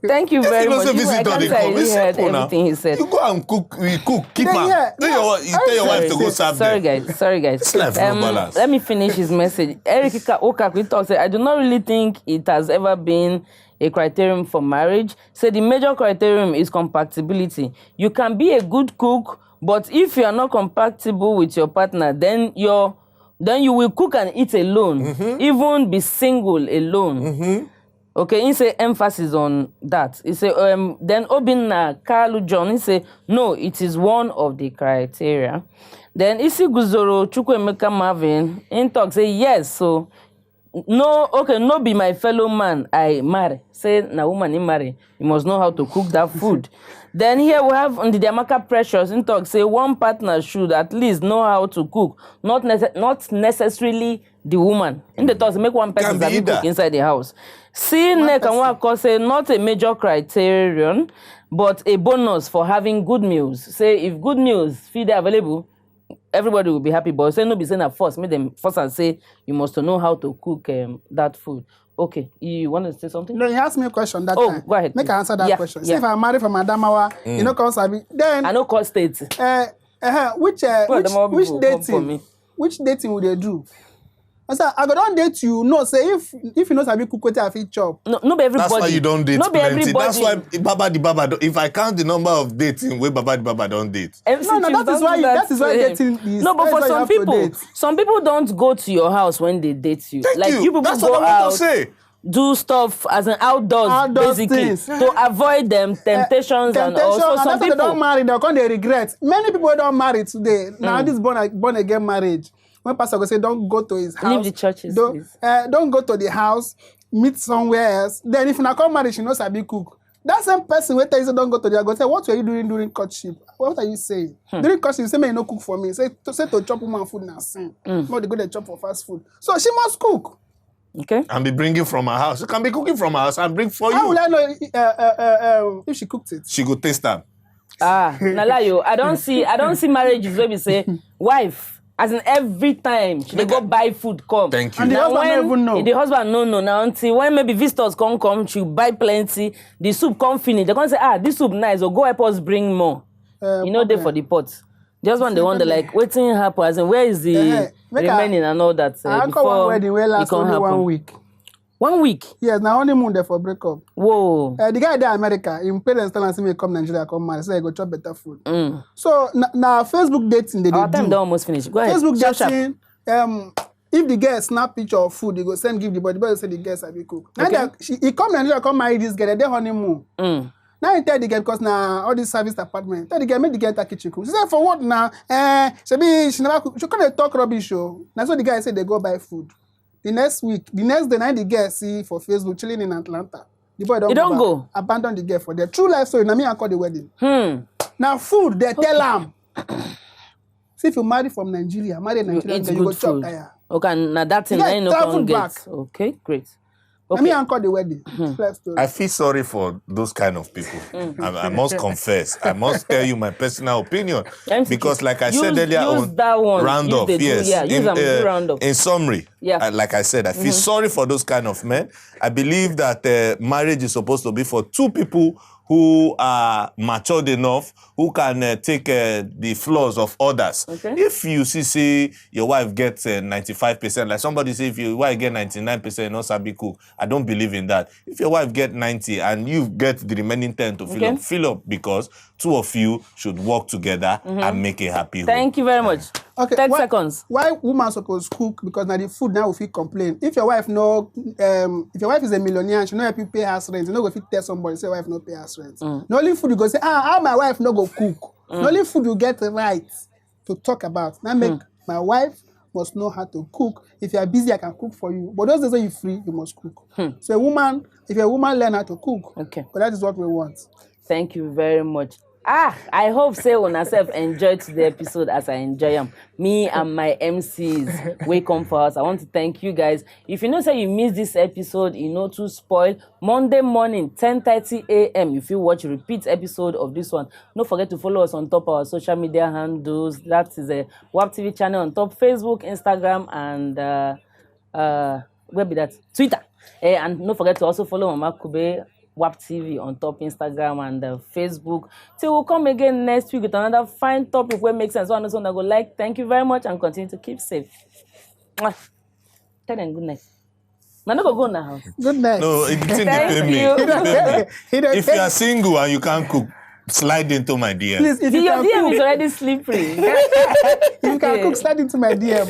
Thank you very much. I can't say I really heard everything he said. You go and cook. We cook. Keep Then, her. yeah, Tell your wife to go serve Sorry, them. guys. Sorry, guys. This life no balance. Let me finish his message. Eric Okakwi talks. I do not really think it has ever been a criterion for marriage. So the major criterion is compatibility. You can be a good cook, but if you are not compatible with your partner, then you will cook and eat alone, even be single alone. Okay, he say emphasis on that. He say then Obinna Kalu John, he say no, it is one of the criteria. Then Isi Guzoro Chukwemeka Marvin in talk say yes, so no be my fellow man I marry. Say na woman he marry, you must know how to cook that food. Then here we have on the Amaka Precious in talk say one partner should at least know how to cook, not necessarily the woman. In the talk, make one person that cook inside the house. See, Nekanwa say not a major criterion, but a bonus for having good meals. Say if good meals feed available, everybody will be happy. But say no be saying at first, make them first and say you must know how to cook that food. Okay, you want to say something? No, you asked me a question that time. Go ahead. Make I answer that question. See, if I'm married from Adamawa, you know, cause then I know call states. Which dating? Which dating would they do? I said, I go don't date you. No, say if you know sabi cook, I fit chop. No, be everybody. That's why you don't date Not be plenty. everybody. That's why Baba the Baba. If I count the number of dating where Baba the Baba don't date. No, that is why dating is. No, but for some people don't go to your house when they date you. Thank like you. people That's go what I want out, to say. do stuff as an outdoors basically things. to avoid them temptations and also and some people people don't marry, they're going to regret. Many people don't marry today. Now this born again marriage. When pastor go say don't go to his house, leave the churches, please. Don't go to the house, meet somewhere else. Then if you not come marry, she knows sabi cook. That same person who tell you say don't go to the, go say what were you doing during courtship? What are you saying? During courtship, you say you no cook for me. Say to chop woman food na sin. Not they go to chop for fast food. So she must cook. Okay. And be bringing from her house. She can be cooking from her house and bring for How you. will I know if she cooked it? She go taste them. Nalayo, I don't see marriages where we say wife. As in every time they go buy food, come. Thank you. And the husband don't even know. The husband no. Now until when maybe visitors come, she buy plenty. The soup come finish. They're gonna say, this soup nice, or go help us bring more. There for the pot. The husband they wonder like, waiting happen. As in where is the remaining and all that I call one wedding where last only 1 week. 1 week. Yes, now honeymoon there for breakup. Whoa. The guy there in America, him parents tell him come Nigeria, come marry, so he go chop better food. So now Facebook dating they Our do. time don't almost finish. Go ahead. Facebook Sharp, dating. If the girl snap picture of food, he go send give the boy. The boy say the girl sabi cook. Now he come Nigeria, come marry this girl. They honeymoon. Now he tell the girl because now all this service apartment. Tell the girl make the girl take kitchen cook. She said for what now? She never cook. She come talk rubbish. Now so the guy said they go buy food. The next day, now the girl see for Facebook chilling in Atlanta. The boy don't go. Abandon the girl for their true life story. Now me and call the wedding. Now food they tell am. See if you marry from Nigeria, then you go chop there. Okay, now that's in line no get. Okay, great. Okay. Let me anchor the wedding. I feel sorry for those kind of people. I must confess. I must tell you my personal opinion. Because like I said earlier on, round off, yes. In summary, like I said, I feel sorry for those kind of men. I believe that marriage is supposed to be for two people who are matured enough, who can take the flaws of others. Okay. If you see your wife gets 95%, like somebody say if your wife get 99%, not sabi cook, I don't believe in that. If your wife get 90 and you get the remaining 10 to fill up because two of you should work together and make a happy home. Thank you very much. Okay, 10 seconds. Why woman supposed cook? Because now the food now will feel complain. If your wife if your wife is a millionaire, she know help you pay house rent. You know go fit tell somebody say wife no pay house rent. The only food you go say, how my wife no go cook. The only food you get right to talk about. Now make my wife must know how to cook. If you are busy, I can cook for you. But those days when you're free, you must cook. So if a woman learn how to cook, but that is what we want. Thank you very much. I hope say on self enjoyed the episode as I enjoy them. Me and my MCs, we come for us. I want to thank you guys. If you know say you missed this episode, you know to spoil Monday morning 10:30 a.m. If you watch repeat episode of this one, don't forget to follow us on top of our social media handles. That is a WAP TV channel on top Facebook, Instagram, and where be that? Twitter. And don't forget to also follow Mama Kube WAP TV on top Instagram and Facebook. Till we'll come again next week with another fine topic where it makes sense. So I know someone go like. Thank you very much and continue to keep safe. Tell them good night. I'm not go now. Good night. No, it didn't depend me. If you are single and you can't cook, slide into my DM. Please, if your DM is already slippery. If you can cook, slide into my DM.